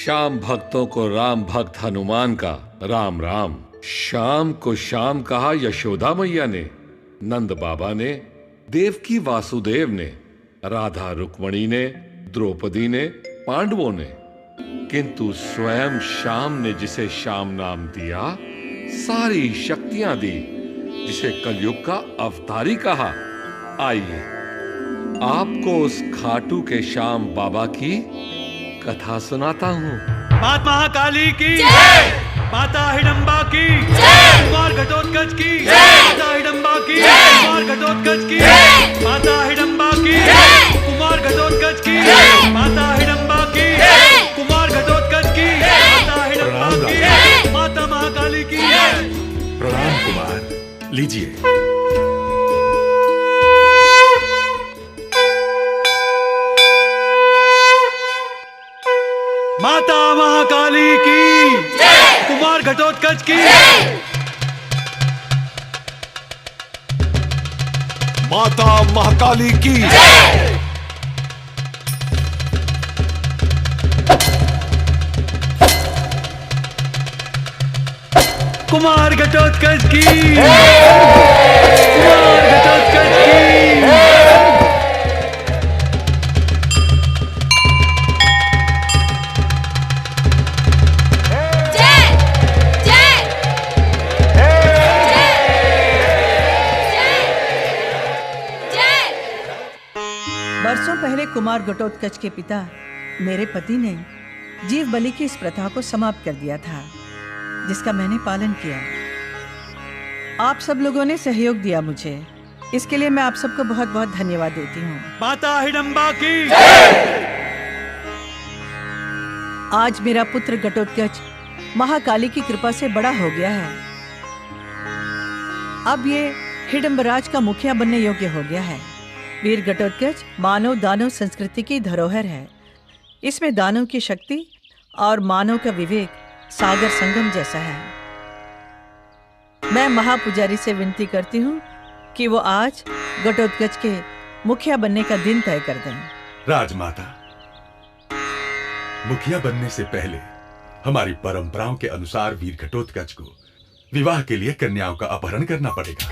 श्याम भक्तों को राम भक्त हनुमान का राम राम। श्याम को श्याम कहा यशोदा मैया ने, नंद बाबा ने, देवकी वासुदेव ने, राधा रुक्मणी ने, द्रौपदी ने, पांडवों ने, किंतु स्वयं श्याम ने जिसे श्याम नाम दिया, सारी शक्तियां दी, जिसे कलयुग का अवतारी कहा। आइए आपको उस खाटू के श्याम बाबा की कथा सुनाता हूँ। माता महाकाली की जय, माता हिडंबा की जय, कुमार घटोत्कच की जय, माता हिडंबा की जय, कुमार घटोत्कच की जय, माता हिडंबा की जय, कुमार घटोत्कच की जय, माता हिडंबा की जय, कुमार घटोत्कच की जय, माता हिडंबा की जय, माता महाकाली की जय। प्रणाम कुमार, लीजिए। माता महाकाली की जय, कुमार घटोत्कच की जय, माता महाकाली की जय, कुमार घटोत्कच की कुमार घटोत्कच की। वर्षों पहले कुमार घटोत्कच के पिता मेरे पति ने जीव बलि की इस प्रथा को समाप्त कर दिया था, जिसका मैंने पालन किया। आप सब लोगों ने सहयोग दिया मुझे, इसके लिए मैं आप सबको बहुत बहुत धन्यवाद देती हूँ। माता हिडंबा की आज मेरा पुत्र घटोत्कच महाकाली की कृपा से बड़ा हो गया है। अब ये हिडंबराज का मुखिया बनने योग्य हो गया है। वीर घटोत्कच मानव दानव संस्कृति की धरोहर है। इसमें दानव की शक्ति और मानव का विवेक सागर संगम जैसा है। मैं महापुजारी से विनती करती हूँ कि वो आज घटोत्कच के मुखिया बनने का दिन तय कर दें। राजमाता, मुखिया बनने से पहले हमारी परंपराओं के अनुसार वीर घटोत्कच को विवाह के लिए कन्याओं का अपहरण करना पड़ेगा।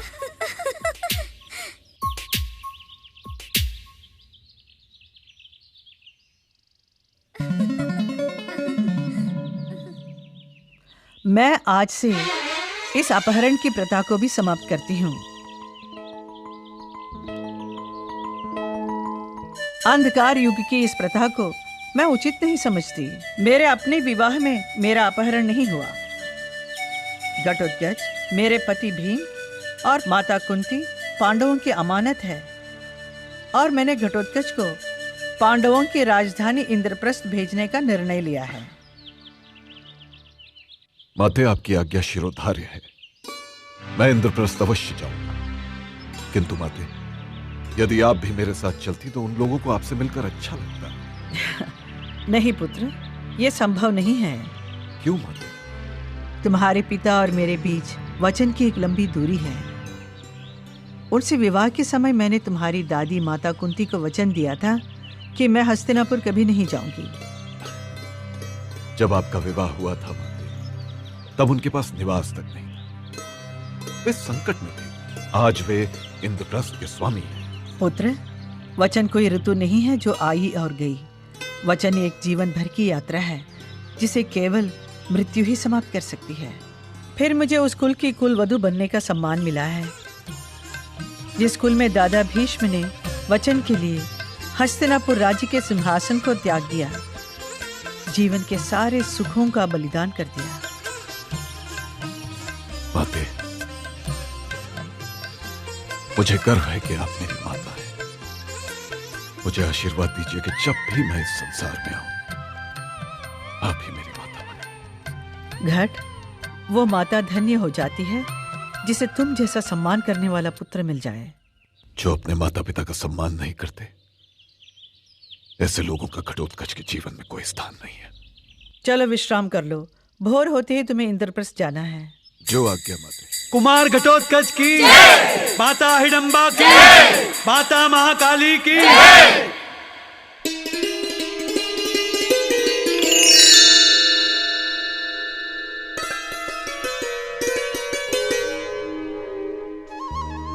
मैं आज से इस अपहरण की प्रथा को भी समाप्त करती हूँ। अंधकार युग की इस प्रथा को मैं उचित नहीं समझती। मेरे अपने विवाह में मेरा अपहरण नहीं हुआ। घटोत्कच मेरे पति भीम और माता कुंती पांडवों की अमानत है, और मैंने घटोत्कच को पांडवों की राजधानी इंद्रप्रस्थ भेजने का निर्णय लिया है। माते, आपकी आज्ञा शिरोधार्य है। मैं इंद्रप्रस्थ अवश्य जाऊंगा, किंतु माते, यदि आप भी मेरे साथ चलती तो उन लोगों को आपसे मिलकर अच्छा लगता। नहीं पुत्र, यह संभव नहीं है। क्यों माते? तुम्हारे पिता और मेरे बीच वचन की एक लंबी दूरी है। उनसे विवाह के समय मैंने तुम्हारी दादी माता कुंती को वचन दिया था कि मैं हस्तिनापुर कभी नहीं जाऊंगी। जब आपका विवाह हुआ था माते, तब उनके पास निवास तक नहीं था। वे संकट में थे। आज वे इंद्रप्रस्थ के स्वामी हैं। पुत्र, वचन कोई ऋतु नहीं है जो आई और गई। वचन एक जीवन भर की यात्रा है, जिसे केवल मृत्यु ही समाप्त कर सकती है। फिर मुझे उस कुल की कुलवधू बनने का सम्मान मिला है, जिस कुल में दादा भीष्म ने वचन के लिए हस्तिनापुर राज्य के सिंहासन को त्याग दिया, जीवन के सारे सुखों का बलिदान कर दिया। माते, मुझे गर्व है कि आप मेरी माता हैं। मुझे आशीर्वाद दीजिए कि जब भी मैं इस संसार में आऊं, आप ही मेरी माता बने। घट, वो माता धन्य हो जाती है जिसे तुम जैसा सम्मान करने वाला पुत्र मिल जाए। जो अपने माता पिता का सम्मान नहीं करते, ऐसे लोगों का घटोत्कच के जीवन में कोई स्थान नहीं है। चलो विश्राम कर लो, भोर होते ही तुम्हें इंद्रप्रस्थ जाना है। जो आज्ञा माते। कुमार घटोत्कच की माता हिडंबा की माता महाकाली की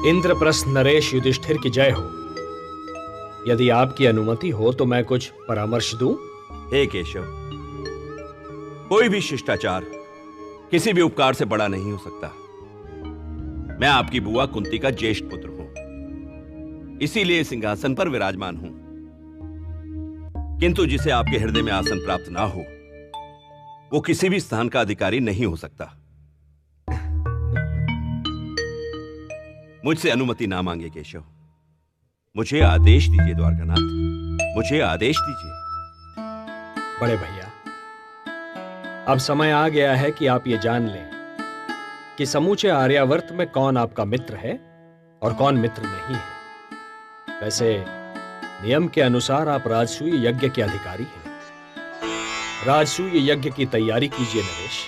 इंद्रप्रस्थ नरेश युधिष्ठिर की जय हो। यदि आपकी अनुमति हो तो मैं कुछ परामर्श दूं। हे केशव, कोई भी शिष्टाचार किसी भी उपकार से बड़ा नहीं हो सकता। मैं आपकी बुआ कुंती का ज्येष्ठ पुत्र हूं, इसीलिए सिंहासन पर विराजमान हूं। किंतु जिसे आपके हृदय में आसन प्राप्त ना हो, वो किसी भी स्थान का अधिकारी नहीं हो सकता। मुझसे अनुमति ना मांगे केशव, मुझे आदेश दीजिए द्वारकानाथ, मुझे आदेश दीजिए। बड़े भैया, अब समय आ गया है कि आप ये जान लें कि समूचे आर्यावर्त में कौन आपका मित्र है और कौन मित्र नहीं है। वैसे नियम के अनुसार आप राजसूय यज्ञ के अधिकारी हैं। राजसूय यज्ञ की तैयारी कीजिए नरेश।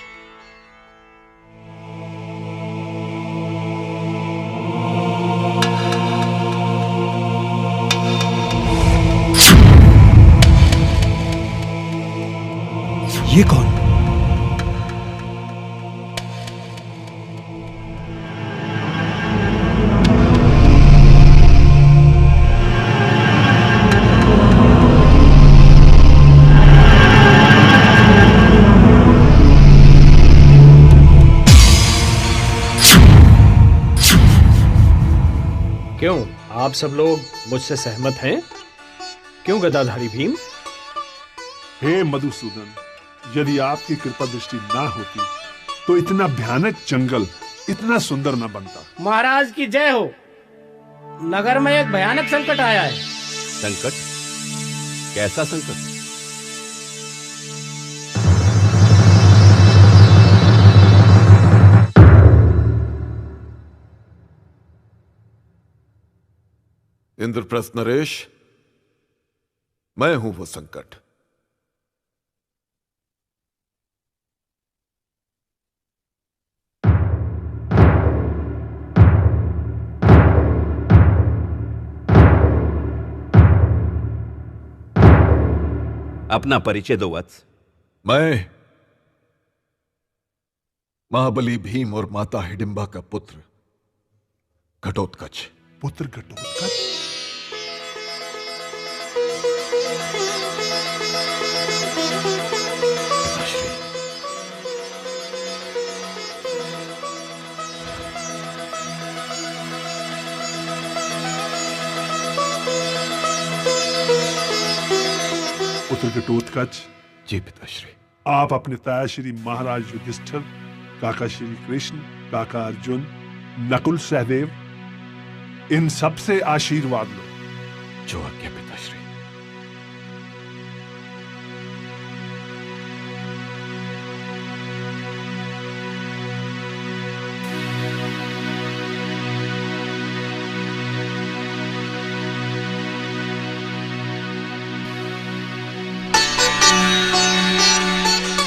ये कौन? क्यों, आप सब लोग मुझसे सहमत हैं? क्यों गदाधारी भीम? हे मधुसूदन, यदि आपकी कृपा दृष्टि ना होती तो इतना भयानक जंगल इतना सुंदर न बनता। महाराज की जय हो। नगर में एक भयानक संकट आया है। संकट? कैसा संकट? इंद्रप्रस्थ नरेश, मैं हूं वो संकट। अपना परिचय दो वत्स। मैं महाबली भीम और माता हिडिंबा का पुत्र घटोत्कच। पुत्र घटोत्कच? पुत्र घटोत्कच, जी पिताश्री। आप अपने ताया श्री महाराज युधिष्ठिर, काका श्री कृष्ण, काका अर्जुन, नकुल सहदेव, इन सब से आशीर्वाद लो। जो आज्ञा पिताश्री।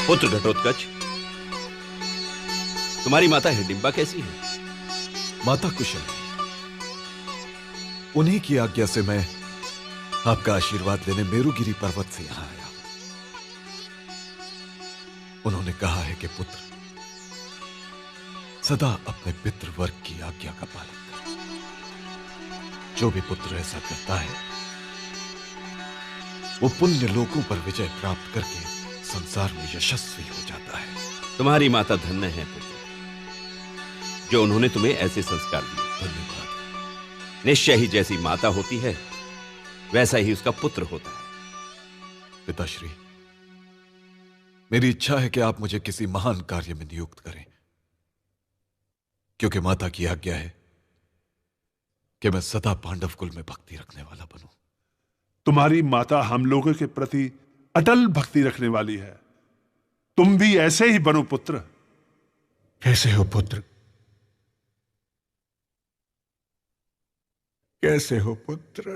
पुत्र घटोत्कच, तुम्हारी माता हिडिंबा कैसी है? माता कुशल है। उन्हीं की आज्ञा से मैं आपका आशीर्वाद लेने मेरुगिरी पर्वत से यहां आया। उन्होंने कहा है कि पुत्र सदा अपने पितृ वर्ग की आज्ञा का पालन कर। जो भी पुत्र ऐसा करता है वो पुण्य लोकों पर विजय प्राप्त करके संसार में यशस्वी हो जाता है। तुम्हारी माता धन्य है पुत्र, जो उन्होंने तुम्हें ऐसे संस्कार दिए। धन्यवाद। निश्चय ही जैसी माता होती है वैसा ही उसका पुत्र होता है। पिताश्री, मेरी इच्छा है कि आप मुझे किसी महान कार्य में नियुक्त करें, क्योंकि माता की आज्ञा है कि मैं सदा पांडव कुल में भक्ति रखने वाला बनूं। तुम्हारी माता हम लोगों के प्रति अटल भक्ति रखने वाली है। तुम भी ऐसे ही बनो पुत्र। कैसे हो पुत्र? कैसे हो पुत्र?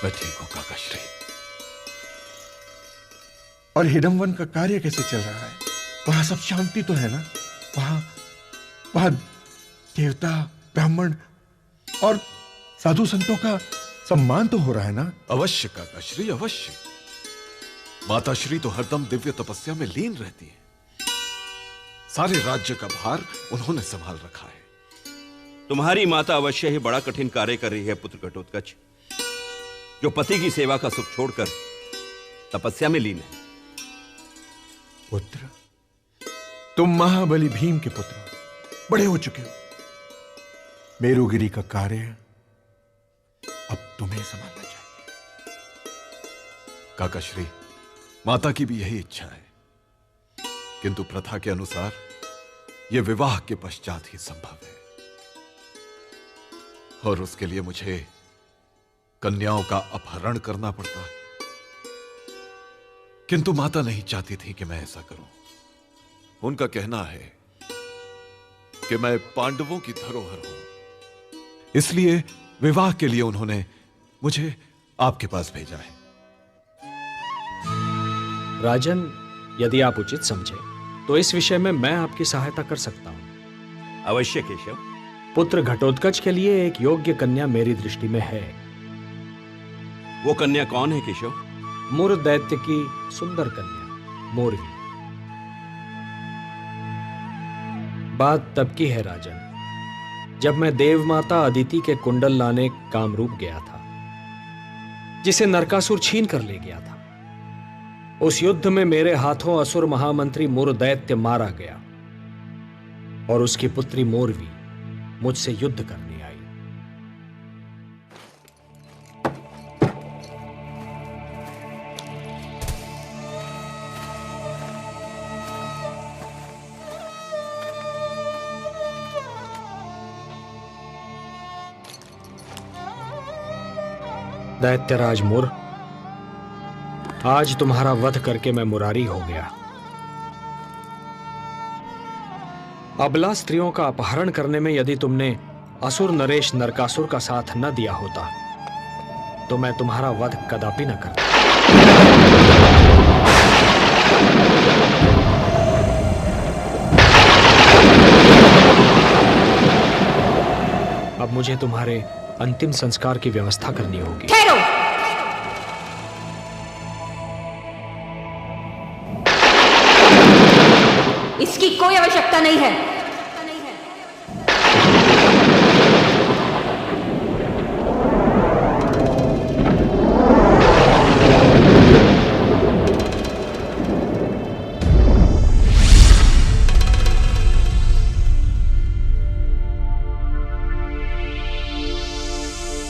मैं ठीक हूं काकाश्री। और हिडंबन का कार्य कैसे चल रहा है? वहां सब शांति तो है ना? वहां देवता, ब्राह्मण और साधु संतों का सम्मान तो हो रहा है ना? अवश्य काकाश्री, अवश्य। माताश्री तो हरदम दिव्य तपस्या में लीन रहती है। सारे राज्य का भार उन्होंने संभाल रखा है। तुम्हारी माता अवश्य ही बड़ा कठिन कार्य कर रही है पुत्र घटोत्कच, जो पति की सेवा का सुख छोड़कर तपस्या में लीन है। पुत्र, तुम महाबली भीम के पुत्र हो, बड़े हो चुके हो। मेरुगिरी का कार्य अब तुम्हें संभालना चाहिए। काकाश्री, माता की भी यही इच्छा है, किंतु प्रथा के अनुसार यह विवाह के पश्चात ही संभव है, और उसके लिए मुझे कन्याओं का अपहरण करना पड़ता। किंतु माता नहीं चाहती थी कि मैं ऐसा करूं। उनका कहना है कि मैं पांडवों की धरोहर हूं, इसलिए विवाह के लिए उन्होंने मुझे आपके पास भेजा है। राजन, यदि आप उचित समझे तो इस विषय में मैं आपकी सहायता कर सकता हूं। अवश्य केशव। पुत्र घटोत्कच के लिए एक योग्य कन्या मेरी दृष्टि में है। वो कन्या कौन है केशव? मुर दैत्य की सुंदर कन्या मोरवी। बात तब की है राजन, जब मैं देवमाता अदिति के कुंडल लाने कामरूप गया था, जिसे नरकासुर छीन कर ले गया था। उस युद्ध में मेरे हाथों असुर महामंत्री मुर दैत्य मारा गया और उसकी पुत्री मोरवी मुझसे युद्ध करने आई। दैत्यराज मुर, आज तुम्हारा वध करके मैं मुरारी हो गया। अबला स्त्रियों का अपहरण करने में यदि तुमने असुर नरेश नरकासुर का साथ न दिया होता तो मैं तुम्हारा वध कदापि न करता। अब मुझे तुम्हारे अंतिम संस्कार की व्यवस्था करनी होगी। ठहरो। इसकी कोई आवश्यकता नहीं है।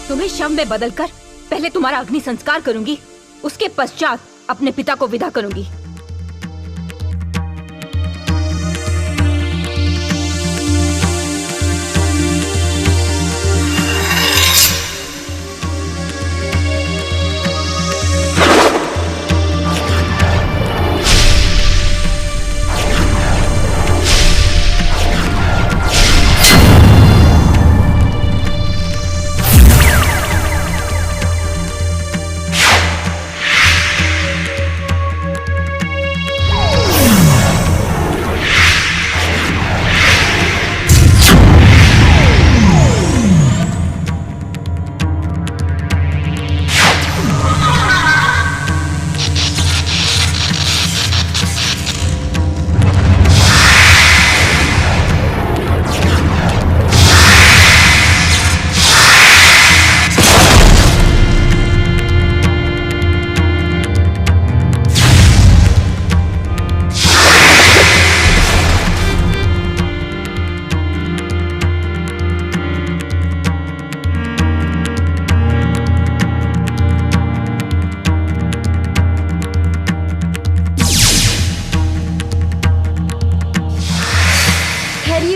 तुम्हें शव में बदलकर पहले तुम्हारा अग्नि संस्कार करूंगी, उसके पश्चात अपने पिता को विदा करूंगी।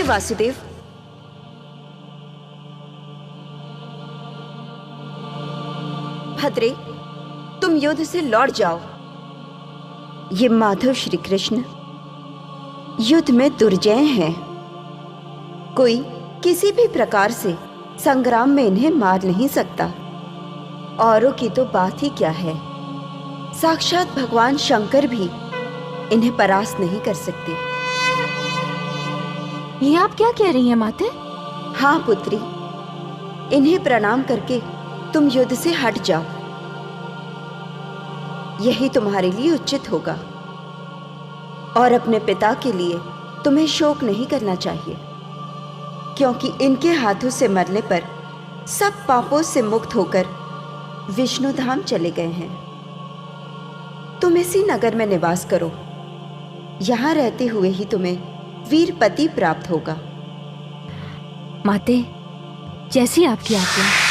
वासुदेव, भद्रे, तुम युद्ध से लौट जाओ। ये माधव श्री कृष्ण युद्ध में दुर्जय हैं। कोई किसी भी प्रकार से संग्राम में इन्हें मार नहीं सकता। औरों की तो बात ही क्या है, साक्षात भगवान शंकर भी इन्हें परास्त नहीं कर सकते। ये आप क्या कह रही हैं माते? हाँ पुत्री, इन्हें प्रणाम करके तुम युद्ध से हट जाओ, यही तुम्हारे लिए उचित होगा। और अपने पिता के लिए तुम्हें शोक नहीं करना चाहिए। क्योंकि इनके हाथों से मरने पर सब पापों से मुक्त होकर विष्णु धाम चले गए हैं। तुम इसी नगर में निवास करो, यहां रहते हुए ही तुम्हें वीरपति प्राप्त होगा। माते, जैसी आपकी आज्ञा।